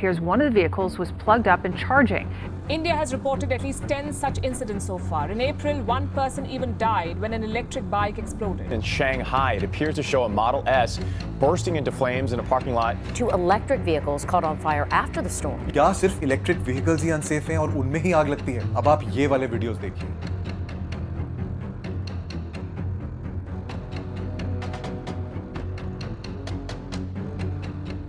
Appears one of the vehicles was plugged up and charging. India has reported at least 10 such incidents so far. In April, one person even died when an electric bike exploded. In Shanghai, it appears to show a Model S bursting into flames in a parking lot. 2 electric vehicles caught on fire after the storm. क्या सिर्फ electric vehicles ही unsafe हैं और उनमें ही आग लगती है? अब आप ये वाले वीडियोस देखिए।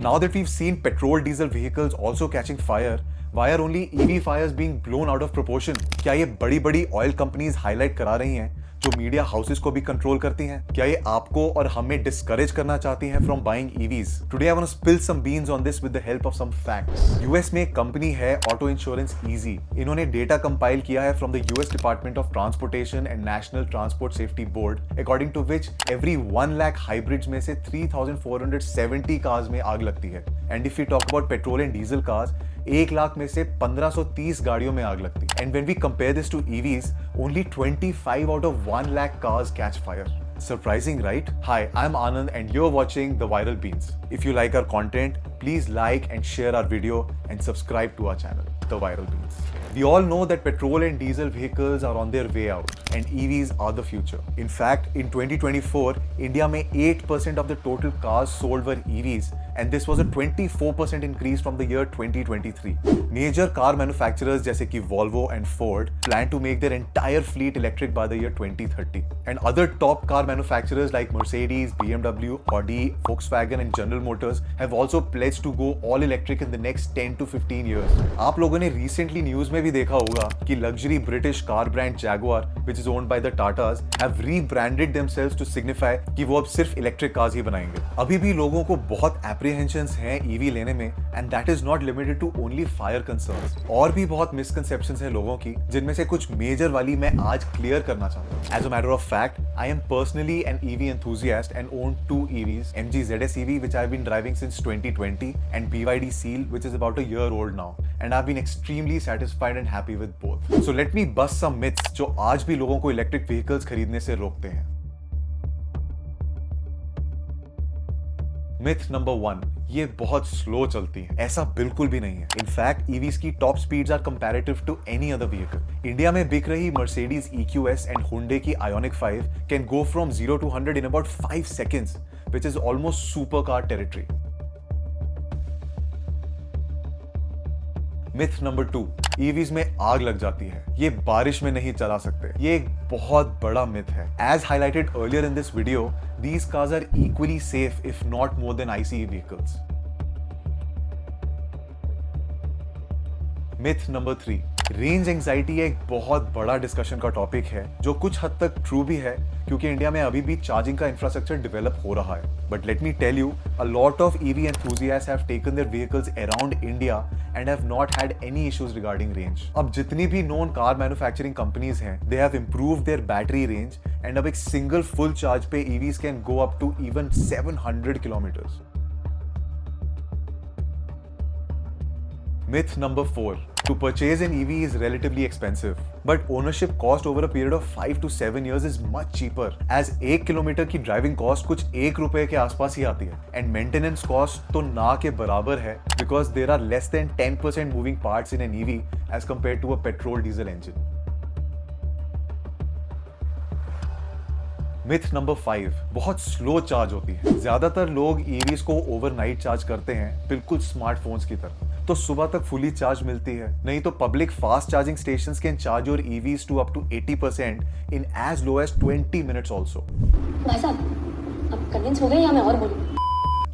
Now that we've seen petrol diesel vehicles also catching fire, why are only EV fires being blown out of proportion? क्या ये बड़ी-बड़ी ऑयल कंपनीज हाईलाइट करा रही हैं जो मीडिया हाउसेस को भी कंट्रोल करती हैं? क्या ये आपको और हमें डिस्करेज करना चाहती हैं from buying EVs? Today I want to spill some beans on this with the help of some facts. US में एक कंपनी है ऑटो इंश्योरेंस ईजी। इन्होंने डेटा कंपाइल किया है from the US department of transportation and national transport safety board, according to which every 1 lakh hybrids में से 3,470 cars में आग लगती है। And if you talk about petrol and diesel cars, 1 lakh में से 1530 गाड़ियों में आग लगती है। And when we compare this to EVs, only 25 out of 1 lakh cars catch fire. Surprising, right? Hi, I'm Anand and you're watching The Viral Beans. If you like our content, please like and share our video and subscribe to our channel, The Viral Beans. We all know that petrol and diesel vehicles are on their way out and EVs are the future. In fact, in 2024, India में 8% of the total cars sold were EVs, and this was a 24% increase from the year 2023. Major car manufacturers जैसे कि Volvo and Ford plan to make their entire fleet electric by the year 2030. And other top car manufacturers like Mercedes, BMW, Audi, Volkswagen and General Motors have also pledged to go all electric in the next 10 to 15 years. आप लोगों ने recently news में भी देखा होगा कि luxury British car brand Jaguar, which is owned by the Tatas, have rebranded themselves to signify कि वो अब सिर्फ electric cars ही बनाएंगे। अभी भी लोगों को बहुत apprehensions हैं EV लेने में, and that is not limited to only fire concerns. और भी बहुत misconceptions हैं लोगों की, जिनमें से कुछ major वाली मैं आज clear करना चाहता हूँ। As a matter of fact, I am personally an EV enthusiast and own 2 EVs, MG ZS EV, which I've been driving since 2020, and BYD Seal, which is about a year old now, and I've been extremely satisfied and happy with both. So let me bust some myths जो आज भी लोगों को electric vehicles खरीदने से रोकते हैं। Myth number 1, ये बहुत स्लो चलती है। ऐसा बिल्कुल भी नहीं है। इनफैक्ट EVs की top speeds are comparative to any other vehicle. India में बिक रही Mercedes EQS एंड Hyundai की Ioniq 5 can go from 0 to 100 in about 5 seconds, which is almost supercar territory. Myth number 2, EVs में आग लग जाती है। ये बारिश में नहीं चला सकते। ये एक बहुत बड़ा myth है। As highlighted earlier in this video, these cars are equally safe, if not more than ICE vehicles. Myth number 3, range anxiety एक बहुत बड़ा डिस्कशन का टॉपिक है जो कुछ हद तक ट्रू भी है क्योंकि इंडिया में अभी भी चार्जिंग का इंफ्रास्ट्रक्चर डेवलप हो रहा है। But let me tell you, a lot of EV enthusiasts have taken their vehicles around India and have not had any issues regarding range. अब जितनी भी known car manufacturing companies हैं, they have improved their battery range and अब एक single full charge पे EVs can go up to even 700 kilometers. Myth number 4, to purchase an EV is relatively expensive, but ownership cost over a period of 5 to 7 years is much cheaper, as 1 kilometre की driving cost कुछ 1 रुपए के आसपास ही आती है, and maintenance cost तो ना के बराबर है because there are less than 10% moving parts in an EV as compared to a petrol diesel engine. Myth number 5, बहुत स्लो चार्ज होती है। ज्यादातर लोग EVs को ओवरनाइट चार्ज करते हैं, बिल्कुल स्मार्टफोन्स की तरह। तो सुबह तक फुली चार्ज मिलती है, नहीं तो public fast charging stations can charge your EVs to up to 80% in as low as 20 minutes also. भाई साहब, अब कन्विंस हो गए या मैं और बोलूं?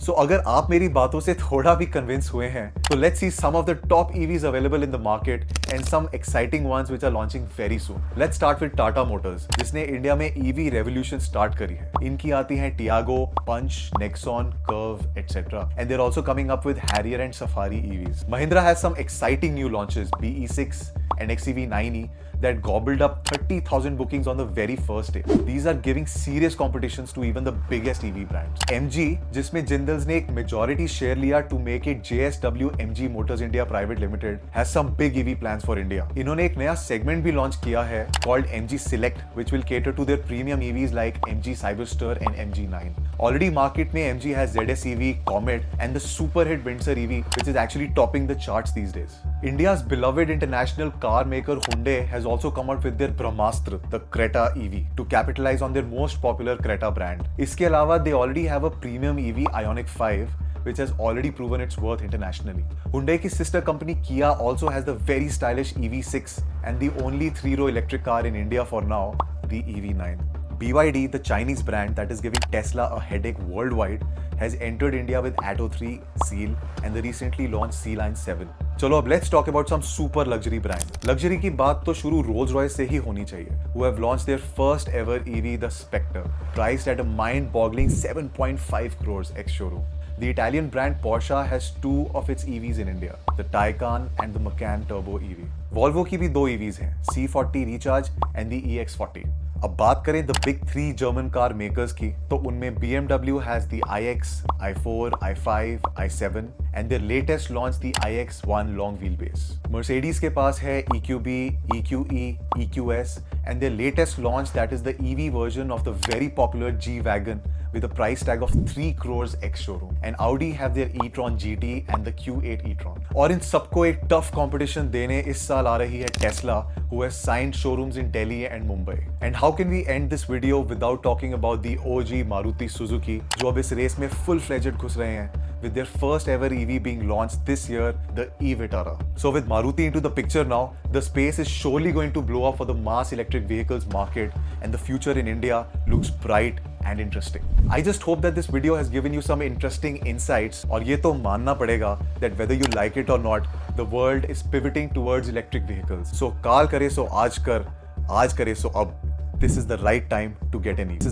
So अगर आप मेरी बातों से थोड़ा भी कन्विंस हुए हैं, तो let's see some of the top EVs available in the market and some exciting ones which are launching very soon. Let's start with Tata Motors, जिसने इंडिया में EV revolution start करी है। इनकी आती हैं Tiago, Punch, Nexon, Curve, etc. And they're also coming up with Harrier and Safari EVs. Mahindra has some exciting new launches, BE6 and XEV9e, that gobbled up 30,000 bookings on the very first day. These are giving serious competitions to even the biggest EV brands. MG, जिसमें जिंदल्स ने एक majority share लिया to make it JSW MG Motors India Private Limited, has some big EV plans for India. इन्होंने एक नया segment भी launch किया है called MG Select, which will cater to their premium EVs like MG Cyberster and MG9. Already market में MG has ZS EV, Comet and the super hit Windsor EV which is actually topping the charts these days. India's beloved international car maker Hyundai has also come out with their Brahmastra, the Creta EV, to capitalize on their most popular Creta brand. इसके अलावा they already have a premium EV Ioniq 5 which has already proven its worth internationally. Hyundai की sister company Kia also has the very stylish EV6 and the only 3-row electric car in India for now, the EV9. BYD, the Chinese brand that is giving Tesla a headache worldwide, has entered India with Atto 3, Seal and the recently launched C-Line 7. चलो अब let's talk about some super luxury brand. Luxury की बात तो शुरू Rolls-Royce से ही होनी चाहिए, who have launched their first ever EV, the Spectre, priced at a mind-boggling 7.5 crores ex-showroom. The Italian brand Porsche has two of its EVs in India, the Taycan and the Macan Turbo EV. Volvo की भी दो EVs हैं, C40 Recharge and the EX40. अब बात करें the big 3 German car makers की, तो उनमें BMW has the iX, i4, i5, i7 and their latest launch the iX1 long wheelbase. Mercedes के पास है EQB, EQE, EQS and their latest launch that is the EV version of the very popular G-Wagon with a price tag of 3 crores ex-showroom. And Audi have their e-tron GT and the Q8 e-tron. और इन सबको एक tough competition देने इस साल आ रही है Tesla, who has signed showrooms in Delhi and Mumbai. And how can we end this video without talking about the OG Maruti Suzuki, जो अब इस रेस में full-fledged घुस रहे हैं, with their first ever EV being launched this year, the e-Vitara. So with Maruti into the picture now, the space is surely going to blow up for the mass electric vehicles market and the future in India looks bright and interesting. I just hope that this video has given you some interesting insights और ये तो मानना पड़ेगा that whether you like it or not, the world is pivoting towards electric vehicles. So काल करे सो आज कर, आज करे सो अब. This is the right time to get an EV.